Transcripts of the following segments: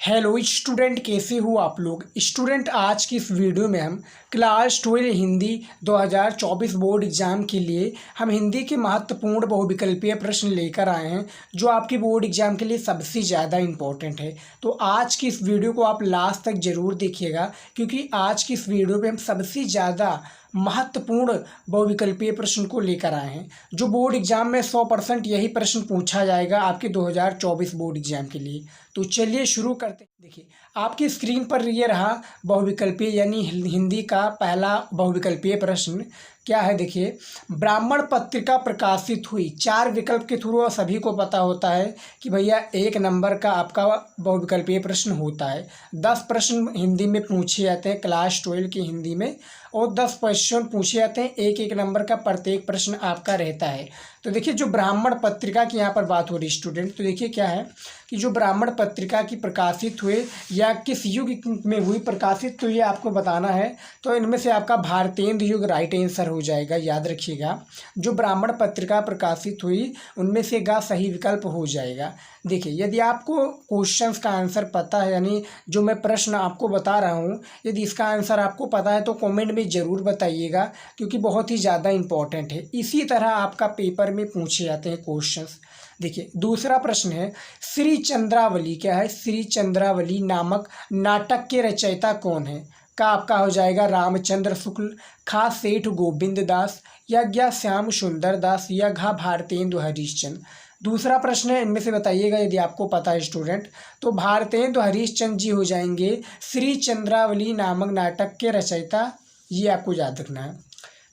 Hello student, कैसे हो आप लोग। स्टूडेंट, आज की इस वीडियो में हम क्लास 12 हिंदी 2024 बोर्ड एग्ज़ाम के लिए हम हिंदी के महत्वपूर्ण बहुविकल्पीय प्रश्न लेकर आए हैं, जो आपके बोर्ड एग्ज़ाम के लिए सबसे ज़्यादा इम्पोर्टेंट है। तो आज की इस वीडियो को आप लास्ट तक ज़रूर देखिएगा, क्योंकि आज की इस वीडियो में हम सबसे ज़्यादा महत्वपूर्ण बहुविकल्पीय प्रश्न को लेकर आए हैं, जो बोर्ड एग्जाम में 100% यही प्रश्न पूछा जाएगा आपके 2024 बोर्ड एग्जाम के लिए। तो चलिए शुरू करते हैं। देखिए, आपकी स्क्रीन पर ये रहा बहुविकल्पीय यानी हिंदी का पहला बहुविकल्पीय प्रश्न। क्या है, देखिए, ब्राह्मण पत्रिका प्रकाशित हुई। 4 विकल्प के थ्रू सभी को पता होता है कि भैया 1 नंबर का आपका बहुविकल्पीय प्रश्न होता है। 10 प्रश्न हिंदी में पूछे जाते हैं क्लास 12 की हिंदी में, और 10 क्वेश्चन पूछे जाते हैं। 1-1 नंबर का प्रत्येक प्रश्न आपका रहता है। तो देखिए, जो ब्राह्मण पत्रिका की यहाँ पर बात हो रही स्टूडेंट, तो देखिए क्या है कि जो ब्राह्मण पत्रिका की प्रकाशित हुए या किस युग में हुई प्रकाशित, तो ये आपको बताना है। तो इनमें से आपका भारतेंदु युग राइट आंसर हो जाएगा, याद रखिएगा। जो ब्राह्मण पत्रिका प्रकाशित हुई उनमें से गा सही विकल्प हो जाएगा। देखिए, यदि आपको क्वेश्चंस का आंसर पता है, यानी जो मैं प्रश्न आपको बता रहा हूँ, यदि इसका आंसर आपको पता है तो कमेंट में ज़रूर बताइएगा, क्योंकि बहुत ही ज़्यादा इंपॉर्टेंट है। इसी तरह आपका पेपर में पूछे जाते हैं क्वेश्चंस। देखिए, दूसरा प्रश्न है, श्री चंद्रावली। क्या है, श्री चंद्रावली नामक नाटक के रचयिता कौन है। का आपका हो जाएगा रामचंद्र शुक्ल, खा सेठ गोविंद दास, या ज्ञा श्याम सुंदर दास, या घा भारतेंदु हरिश्चंद्र। दूसरा प्रश्न है, इनमें से बताइएगा यदि आपको पता है स्टूडेंट। तो भारतेंदु हरिश्चंद्र जी हो जाएंगे श्री चंद्रावली नामक नाटक के रचयिता, ये आपको याद रखना है।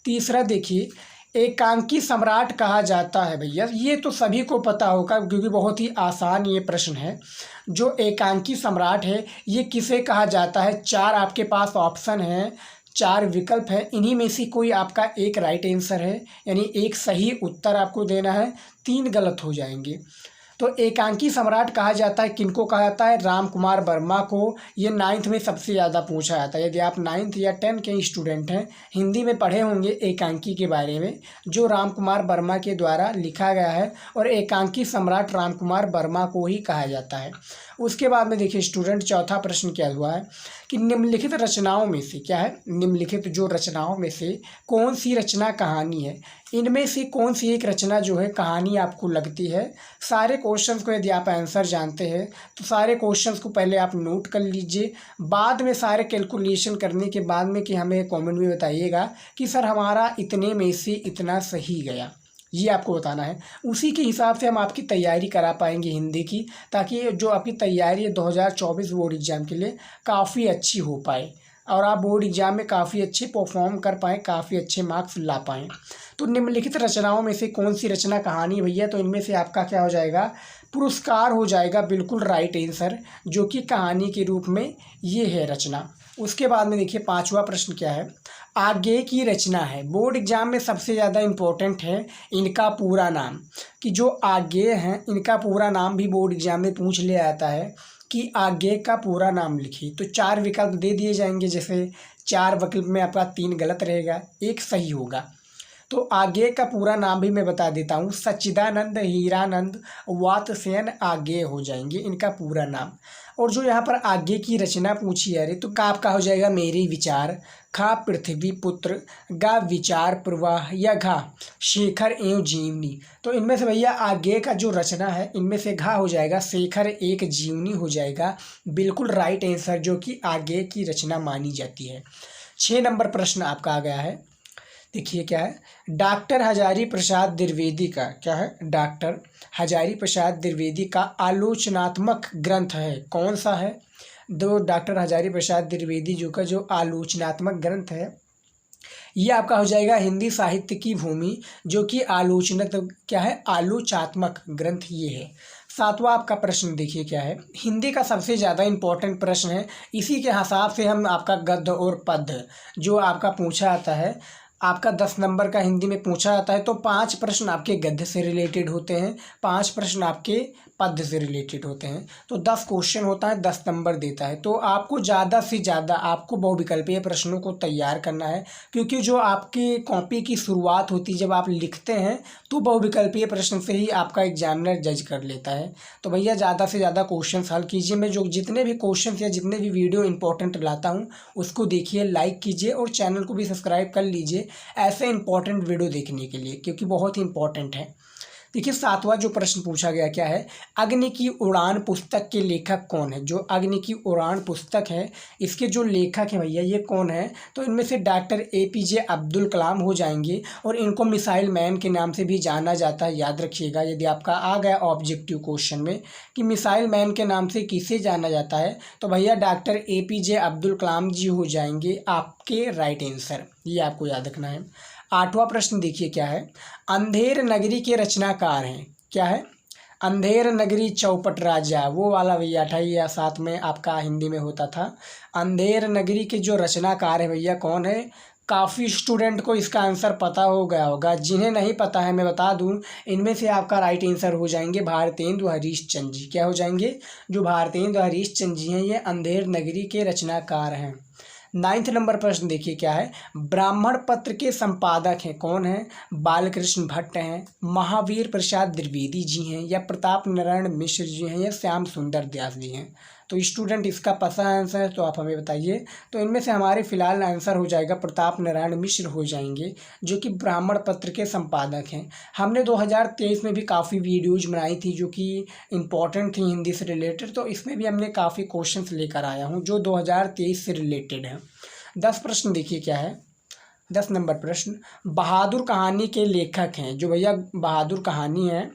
तीसरा देखिए, एकांकी सम्राट कहा जाता है। भैया ये तो सभी को पता होगा, क्योंकि बहुत ही आसान ये प्रश्न है। जो एकांकी सम्राट है ये किसे कहा जाता है। 4 आपके पास ऑप्शन हैं, 4 विकल्प है, इन्हीं में से कोई आपका एक राइट आंसर है, यानी एक सही उत्तर आपको देना है, 3 गलत हो जाएंगे। तो एकांकी सम्राट कहा जाता है, किनको कहा जाता है, राम कुमार वर्मा को। ये 9th में सबसे ज़्यादा पूछा जाता है। यदि आप 9th या 10 के स्टूडेंट हैं, हिंदी में पढ़े होंगे एकांकी के बारे में, जो राम कुमार वर्मा के द्वारा लिखा गया है, और एकांकी सम्राट राम कुमार वर्मा को ही कहा जाता है। उसके बाद में देखिए स्टूडेंट, चौथा प्रश्न क्या हुआ है कि निम्नलिखित रचनाओं में से, क्या है, निम्नलिखित जो रचनाओं में से कौन सी रचना कहानी है। इनमें से कौन सी एक रचना जो है कहानी आपको लगती है। सारे क्वेश्चंस को यदि आप आंसर जानते हैं तो सारे क्वेश्चंस को पहले आप नोट कर लीजिए, बाद में सारे कैलकुलेशन करने के बाद में कि हमें कमेंट में बताइएगा कि सर हमारा इतने में से इतना सही गया, ये आपको बताना है। उसी के हिसाब से हम आपकी तैयारी करा पाएंगे हिंदी की, ताकि जो आपकी तैयारी है 2024 बोर्ड एग्ज़ाम के लिए काफ़ी अच्छी हो पाए, और आप बोर्ड एग्ज़ाम में काफ़ी अच्छे परफॉर्म कर पाएँ, काफ़ी अच्छे मार्क्स ला पाएँ। तो निम्नलिखित रचनाओं में से कौन सी रचना कहानी भैया, तो इनमें से आपका क्या हो जाएगा, पुरस्कार हो जाएगा, बिल्कुल राइट आंसर, जो कि कहानी के रूप में ये है रचना। उसके बाद में देखिए 5वां प्रश्न क्या है, आगे की रचना है। बोर्ड एग्जाम में सबसे ज़्यादा इम्पोर्टेंट है इनका पूरा नाम, कि जो आगे हैं इनका पूरा नाम भी बोर्ड एग्जाम में पूछ लिया जाता है कि आगे का पूरा नाम लिखिए। तो 4 विकल्प दे दिए जाएंगे, जैसे 4 विकल्प में आपका 3 गलत रहेगा, 1 सही होगा। तो आगे का पूरा नाम भी मैं बता देता हूँ, सच्चिदानंद हीरानंद वात्स्यन आगे हो जाएंगे इनका पूरा नाम। और जो यहाँ पर आगे की रचना पूछी है रे, तो का आपका हो जाएगा मेरे विचार, खा पृथ्वी पुत्र, गा विचार प्रवाह, या घा शेखर एवं जीवनी। तो इनमें से भैया आगे का जो रचना है इनमें से घा हो जाएगा, शेखर एक जीवनी हो जाएगा, बिल्कुल राइट आंसर, जो कि आगे की रचना मानी जाती है। 6 नंबर प्रश्न आपका आ गया है। देखिए क्या है, डॉक्टर हजारी प्रसाद द्विवेदी का, क्या है, डॉक्टर हजारी प्रसाद द्विवेदी का आलोचनात्मक ग्रंथ है, कौन सा है। डॉक्टर हजारी प्रसाद द्विवेदी जो का जो आलोचनात्मक ग्रंथ है, ये आपका हो जाएगा हिंदी साहित्य की भूमि, जो कि क्या है, आलोचनात्मक ग्रंथ ये है। 7वां आपका प्रश्न देखिए क्या है, हिंदी का सबसे ज़्यादा इम्पोर्टेंट प्रश्न है। इसी के हिसाब से हम आपका गद्य और पद्य जो आपका पूछा जाता है, आपका 10 नंबर का हिंदी में पूछा जाता है, तो 5 प्रश्न आपके गद्य से रिलेटेड होते हैं, 5 प्रश्न आपके पद से रिलेटेड होते हैं। तो 10 क्वेश्चन होता है, 10 नंबर देता है। तो आपको ज़्यादा से ज़्यादा आपको बहुविकल्पीय प्रश्नों को तैयार करना है, क्योंकि जो आपकी कॉपी की शुरुआत होती है जब आप लिखते हैं तो बहुविकल्पीय प्रश्न से ही आपका एग्जामिनर जज कर लेता है। तो भैया ज़्यादा से ज़्यादा क्वेश्चन हल कीजिए। मैं जो जितने भी क्वेश्चन या जितने भी वीडियो इंपॉर्टेंट लाता हूँ उसको देखिए, लाइक कीजिए और चैनल को भी सब्सक्राइब कर लीजिए ऐसे इंपॉर्टेंट वीडियो देखने के लिए, क्योंकि बहुत ही इंपॉर्टेंट है। देखिए 7वां जो प्रश्न पूछा गया क्या है, अग्नि की उड़ान पुस्तक के लेखक कौन है। जो अग्नि की उड़ान पुस्तक है इसके जो लेखक हैं भैया ये कौन है, तो इनमें से डॉक्टर APJ अब्दुल कलाम हो जाएंगे, और इनको मिसाइल मैन के नाम से भी जाना जाता है। याद रखिएगा, यदि आपका आ गया ऑब्जेक्टिव क्वेश्चन में कि मिसाइल मैन के नाम से किसे जाना जाता है, तो भैया डॉक्टर APJ अब्दुल कलाम जी हो जाएंगे आपके राइट आंसर। ये आपको याद रखना है। 8वां प्रश्न देखिए क्या है, अंधेर नगरी के रचनाकार हैं। क्या है, अंधेर नगरी चौपट राजा, वो वाला भैया 8 या 7 में आपका हिंदी में होता था। अंधेर नगरी के जो रचनाकार है भैया कौन है, काफ़ी स्टूडेंट को इसका आंसर पता हो गया होगा। जिन्हें नहीं पता है मैं बता दूं, इनमें से आपका राइट आंसर हो जाएंगे भारतेंदु हरीशचंद्र जी। क्या हो जाएंगे, जो भारतेंदु हरीशचंद्र जी हैं ये अंधेर नगरी के रचनाकार हैं। 9th नंबर प्रश्न देखिए क्या है, ब्राह्मण पत्र के संपादक हैं कौन है, बालकृष्ण भट्ट हैं, महावीर प्रसाद द्विवेदी जी हैं, या प्रताप नारायण मिश्र जी हैं, या श्याम सुंदर दास जी हैं। तो स्टूडेंट इसका पता आंसर है तो आप हमें बताइए। तो इनमें से हमारे फिलहाल आंसर हो जाएगा प्रताप नारायण मिश्र हो जाएंगे, जो कि ब्राह्मण पत्र के संपादक हैं। हमने 2023 में भी काफ़ी वीडियोज बनाई थी जो कि इम्पॉर्टेंट थी हिंदी से रिलेटेड, तो इसमें भी हमने काफ़ी क्वेश्चंस लेकर आया हूँ जो 2023 से रिलेटेड है। 10 प्रश्न देखिए क्या है, 10 नंबर प्रश्न, बहादुर कहानी के लेखक हैं। जो भैया बहादुर कहानी है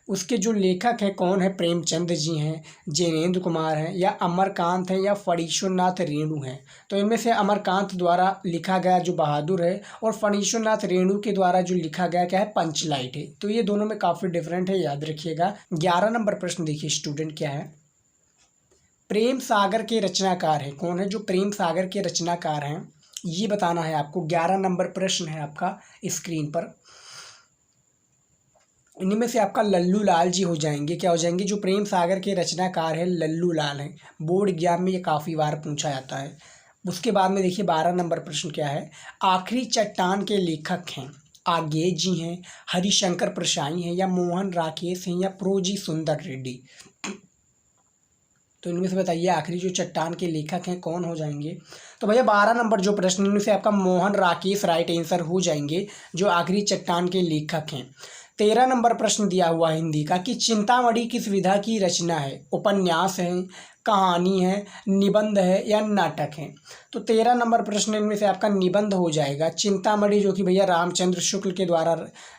उसके जो लेखक हैं कौन है, प्रेमचंद जी हैं, जैनेन्द्र कुमार हैं, या अमरकांत हैं, या फणीश्वरनाथ रेणु हैं। तो इनमें से अमरकांत द्वारा लिखा गया जो बहादुर है, और फणीश्वरनाथ रेणु के द्वारा जो लिखा गया क्या है, पंचलाइट है। तो ये दोनों में काफ़ी डिफरेंट है, याद रखिएगा। 11 नंबर प्रश्न देखिए स्टूडेंट क्या है, प्रेम सागर के रचनाकार हैं कौन है। जो प्रेम सागर के रचनाकार हैं ये बताना है आपको। 11 नंबर प्रश्न है आपका स्क्रीन पर। इन्हीं में से आपका लल्लू लाल जी हो जाएंगे। क्या हो जाएंगे, जो प्रेम सागर के रचनाकार हैं लल्लू लाल हैं। बोर्ड एग्जाम में ये काफ़ी बार पूछा जाता है। उसके बाद में देखिए 12 नंबर प्रश्न क्या है, आखिरी चट्टान के लेखक हैं आगे जी हैं, हरिशंकर प्रसाई हैं, या मोहन राकेश हैं, या प्रोजी सुंदर रेड्डी। तो इनमें से बताइए आखिरी जो चट्टान के लेखक हैं कौन हो जाएंगे। तो भैया 12 नंबर जो प्रश्न इनमें से आपका मोहन राकेश राइट आंसर हो जाएंगे, जो आखिरी चट्टान के लेखक हैं। 13 नंबर प्रश्न दिया हुआ हिंदी का कि चिंतामणि किस विधा की रचना है, उपन्यास है, कहानी है, निबंध है, या नाटक है। तो 13 नंबर प्रश्न इनमें से आपका निबंध हो जाएगा। चिंतामणि जो कि भैया रामचंद्र शुक्ल के द्वारा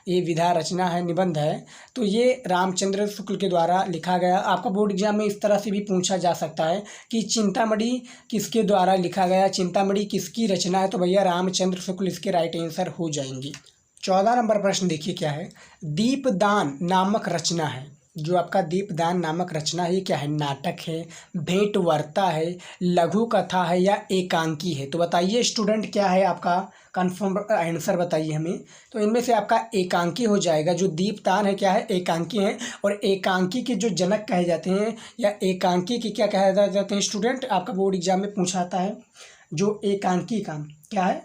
ये विधा रचना है, निबंध है, तो ये रामचंद्र शुक्ल के द्वारा लिखा गया। आपका बोर्ड एग्जाम में इस तरह से भी पूछा जा सकता है कि चिंतामणि किसके द्वारा लिखा गया, चिंतामणि किसकी रचना है, तो भैया रामचंद्र शुक्ल इसके राइट आंसर हो जाएंगी। 14 नंबर प्रश्न देखिए क्या है, दीपदान नामक रचना है। जो आपका दीपदान नामक रचना है ये क्या है, नाटक है, भेंट वार्ता है, लघु कथा है, या एकांकी है। तो बताइए स्टूडेंट क्या है आपका कंफर्म आंसर बताइए हमें। तो इनमें से आपका एकांकी हो जाएगा। जो दीपदान है क्या है, एकांकी है, और एकांकी के जो जनक कहे जाते हैं, या एकांकी के क्या कहे जाते हैं स्टूडेंट, आपका बोर्ड एग्जाम में पूछा जाता है। जो एकांकी का क्या है,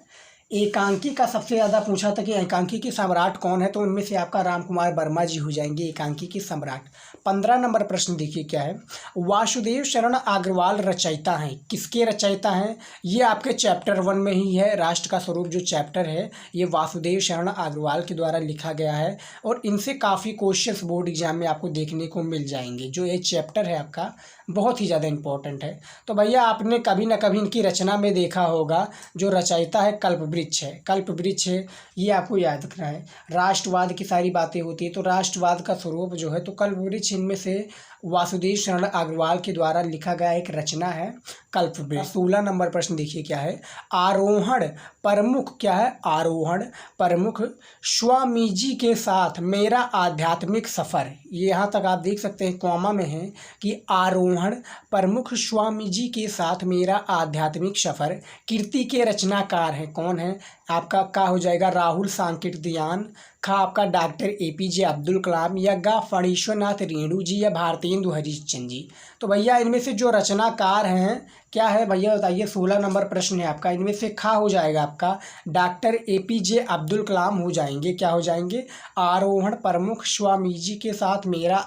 एकांकी का सबसे ज़्यादा पूछा था कि एकांकी के सम्राट कौन है, तो उनमें से आपका राम कुमार वर्मा जी हो जाएंगे एकांकी के सम्राट। 15 नंबर प्रश्न देखिए क्या है, वासुदेव शरण अग्रवाल रचयिता हैं, किसके रचयिता हैं। ये आपके चैप्टर 1 में ही है। राष्ट्र का स्वरूप जो चैप्टर है ये वासुदेव शरण अग्रवाल के द्वारा लिखा गया है, और इनसे काफ़ी क्वेश्चंस बोर्ड एग्जाम में आपको देखने को मिल जाएंगे। जो ये चैप्टर है आपका बहुत ही ज़्यादा इंपॉर्टेंट है। तो भैया आपने कभी ना कभी इनकी रचना में देखा होगा। जो रचयिता है कल्पवृक्ष है, कल्पवृक्ष है, ये आपको याद रखना है। राष्ट्रवाद की सारी बातें होती है, तो राष्ट्रवाद का स्वरूप जो है तो कल्पवृक्ष इनमें से वासुदेव शरण अग्रवाल के द्वारा लिखा गया एक रचना है कल्पवृक्ष। 16 नंबर प्रश्न देखिए क्या है, आरोहण प्रमुख क्या है, आरोहण प्रमुख स्वामी जी के साथ मेरा आध्यात्मिक सफ़र। ये यहाँ तक आप देख सकते हैं कॉमा में है कि आरोहण आरोहण, प्रमुख स्वामी जी के साथ मेरा आध्यात्मिक सफ़र। कीर्ति के रचनाकार हैं, कौन है आपका? का हो जाएगा राहुल सांकृत्यायन, खा आपका डॉक्टर APJ अब्दुल कलाम, या गा फणीश्वरनाथ रेणु जी, या भारतेंदु हरिश्चंद्र जी। तो भैया इनमें से जो रचनाकार हैं क्या है भैया बताइए? 16 नंबर प्रश्न है आपका। इनमें से खा हो जाएगा आपका डॉक्टर APJ अब्दुल कलाम हो जाएंगे। क्या हो जाएंगे? आरोहण, प्रमुख स्वामी जी के साथ मेरा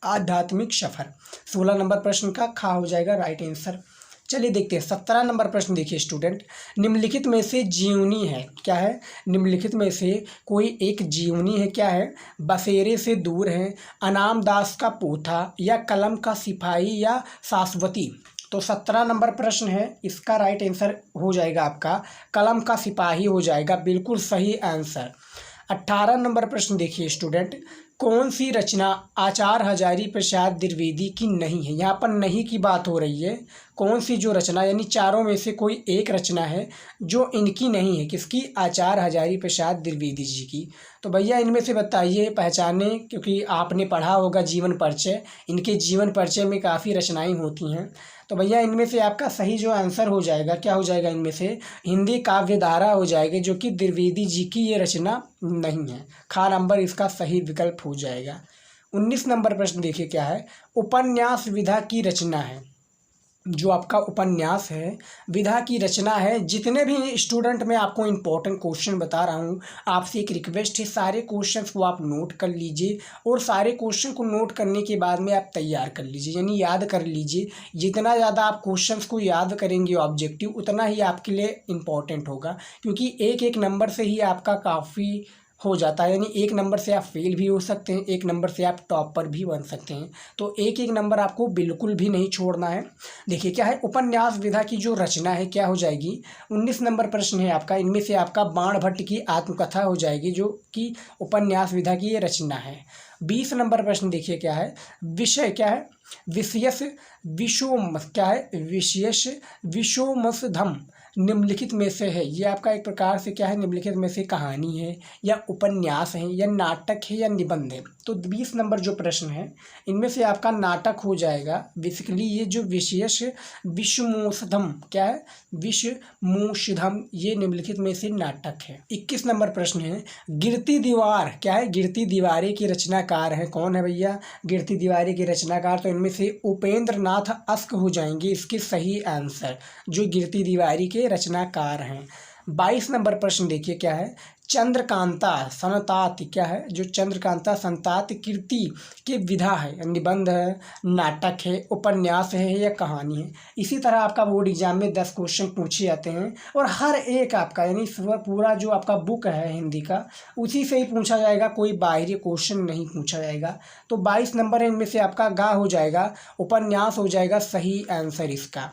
आध्यात्मिक सफर। 16 नंबर प्रश्न का खा हो जाएगा राइट आंसर। चलिए देखते हैं 17 नंबर प्रश्न। देखिए स्टूडेंट, निम्नलिखित में से जीवनी है, क्या है? निम्नलिखित में से कोई एक जीवनी है, क्या है? बसेरे से दूर है, अनाम दास का पोथा, या कलम का सिपाही, या शाश्वती। तो 17 नंबर प्रश्न है, इसका राइट आंसर हो जाएगा आपका कलम का सिपाही हो जाएगा, बिल्कुल सही आंसर। 18 नंबर प्रश्न देखिए स्टूडेंट, कौन सी रचना आचार्य हजारी प्रसाद द्विवेदी की नहीं है? यहाँ पर नहीं की बात हो रही है। कौन सी जो रचना, यानी चारों में से कोई एक रचना है जो इनकी नहीं है, किसकी? आचार्य हजारी प्रसाद द्विवेदी जी की। तो भैया इनमें से बताइए, पहचाने, क्योंकि आपने पढ़ा होगा जीवन परिचय, इनके जीवन परिचय में काफ़ी रचनाएं होती हैं। तो भैया इनमें से आपका सही जो आंसर हो जाएगा, क्या हो जाएगा? इनमें से हिंदी काव्यधारा हो जाएगी, जो कि द्विवेदी जी की ये रचना नहीं है। खा नंबर इसका सही विकल्प हो जाएगा। 19 नंबर प्रश्न देखिए क्या है? उपन्यास विधा की रचना है। जो आपका उपन्यास है विधा की रचना है। जितने भी स्टूडेंट मैं आपको इम्पोर्टेंट क्वेश्चन बता रहा हूँ, आपसे एक रिक्वेस्ट है, सारे क्वेश्चंस को आप नोट कर लीजिए, और सारे क्वेश्चन को नोट करने के बाद में आप तैयार कर लीजिए, यानी याद कर लीजिए। जितना ज़्यादा आप क्वेश्चंस को याद करेंगे ऑब्जेक्टिव, उतना ही आपके लिए इम्पोर्टेंट होगा, क्योंकि एक एक नंबर से ही आपका काफ़ी हो जाता है, यानी एक नंबर से आप फेल भी हो सकते हैं, एक नंबर से आप टॉपर भी बन सकते हैं। तो एक एक नंबर आपको बिल्कुल भी नहीं छोड़ना है। देखिए क्या है, उपन्यास विधा की जो रचना है क्या हो जाएगी? 19 नंबर प्रश्न है आपका। इनमें से आपका बाण भट्ट की आत्मकथा हो जाएगी, जो कि उपन्यास विधा की ये रचना है। 20 नंबर प्रश्न देखिए क्या है? विषय क्या है? विषयस विषोम, क्या है? विषयस विषोमसधम निम्नलिखित में से है। ये आपका एक प्रकार से क्या है? निम्नलिखित में से कहानी है, या उपन्यास है, या नाटक है, या निबंध है। तो 20 नंबर जो प्रश्न है, इनमें से आपका नाटक हो जाएगा। बेसिकली ये जो विशेष विषमोषधम, क्या है? विषमोषधम, ये निम्नलिखित में से नाटक है। 21 नंबर प्रश्न है, गिरती दीवार, क्या है? गिरती दीवारें की रचनाकार है, कौन है भैया गिरती दीवारें की रचनाकार? तो इनमें से उपेंद्र नाथ अस्क हो जाएंगे इसके सही आंसर, जो गिरती दीवारी के रचनाकार हैं। 22 नंबर प्रश्न देखिए क्या है? चंद्रकांता संतात, क्या है? जो चंद्रकांता संतात कीर्ति के विधा है, निबंध है, नाटक है, उपन्यास है, या कहानी है। इसी तरह आपका बोर्ड एग्जाम में 10 क्वेश्चन पूछे जाते हैं, और हर एक आपका, यानी पूरा जो आपका बुक है हिंदी का, उसी से ही पूछा जाएगा, कोई बाहरी क्वेश्चन नहीं पूछा जाएगा। तो 22 नंबर है, इनमें से आपका गा हो जाएगा, उपन्यास हो जाएगा सही आंसर इसका।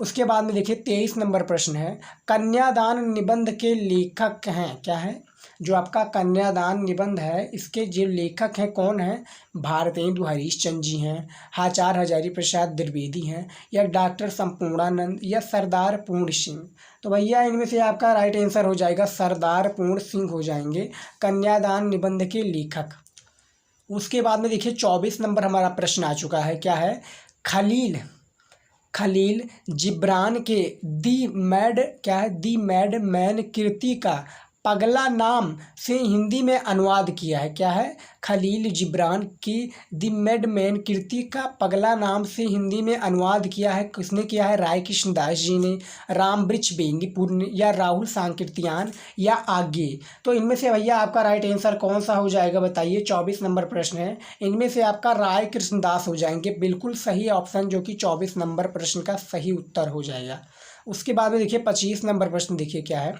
उसके बाद में देखिए 23 नंबर प्रश्न है, कन्यादान निबंध के लेखक हैं, क्या है? जो आपका कन्यादान निबंध है, इसके जो लेखक हैं कौन है? भारतेंदु हरिश्चंद्र जी हैं, आचार्य हजारी प्रसाद द्विवेदी हैं, या डॉक्टर संपूर्णानंद, या सरदार पूर्ण सिंह। तो भैया इनमें से आपका राइट आंसर हो जाएगा सरदार पूर्ण सिंह हो जाएंगे कन्यादान निबंध के लेखक। उसके बाद में देखिए 24 नंबर हमारा प्रश्न आ चुका है, क्या है? खलील जिब्रान के दी मैड, क्या है? दी मैड मैन कृति का पगला नाम से हिंदी में अनुवाद किया है, क्या है? खलील जिब्रान की दी मैड मैन कृति का पगला नाम से हिंदी में अनुवाद किया है, किसने किया है? राय कृष्णदास जी ने, रामवृक्ष बेनीपुर ने, या राहुल सांकृत्यायन, या आगे। तो इनमें से भैया आपका राइट आंसर कौन सा हो जाएगा बताइए? 24 नंबर प्रश्न है, इनमें से आपका राय कृष्णदास हो जाएंगे, बिल्कुल सही ऑप्शन, जो कि 24 नंबर प्रश्न का सही उत्तर हो जाएगा। उसके बाद में देखिए 25 नंबर प्रश्न देखिए क्या है?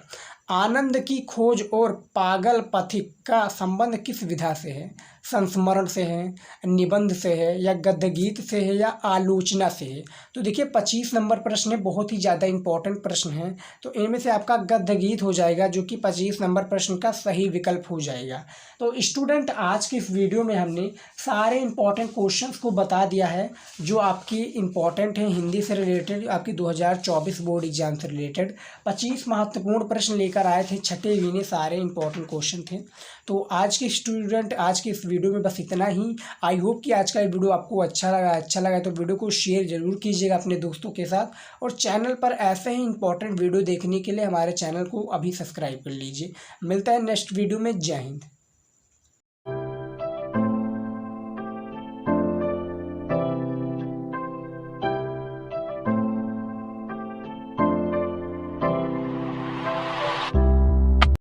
आनंद की खोज और पागल पथिक का संबंध किस विधा से है? संस्मरण से है, निबंध से है, या गद्यगीत से है, या आलोचना से है? तो देखिए 25 नंबर प्रश्न है, बहुत ही ज़्यादा इंपॉर्टेंट प्रश्न है। तो इनमें से आपका गद्यगीत हो जाएगा, जो कि 25 नंबर प्रश्न का सही विकल्प हो जाएगा। तो स्टूडेंट आज की इस वीडियो में हमने सारे इंपॉर्टेंट क्वेश्चंस को बता दिया है, जो आपकी इंपॉर्टेंट हैं हिंदी से रिलेटेड, आपकी 2024 बोर्ड एग्जाम से रिलेटेड 25 महत्वपूर्ण प्रश्न लेकर लेकर आए थे, छठे वीने सारे इंपॉर्टेंट क्वेश्चन थे। तो आज के स्टूडेंट आज के इस वीडियो में बस इतना ही। आई होप कि आज का ये वीडियो आपको अच्छा लगा तो वीडियो को शेयर ज़रूर कीजिएगा अपने दोस्तों के साथ, और चैनल पर ऐसे ही इंपॉर्टेंट वीडियो देखने के लिए हमारे चैनल को अभी सब्सक्राइब कर लीजिए। मिलता है नेक्स्ट वीडियो में। जय हिंद।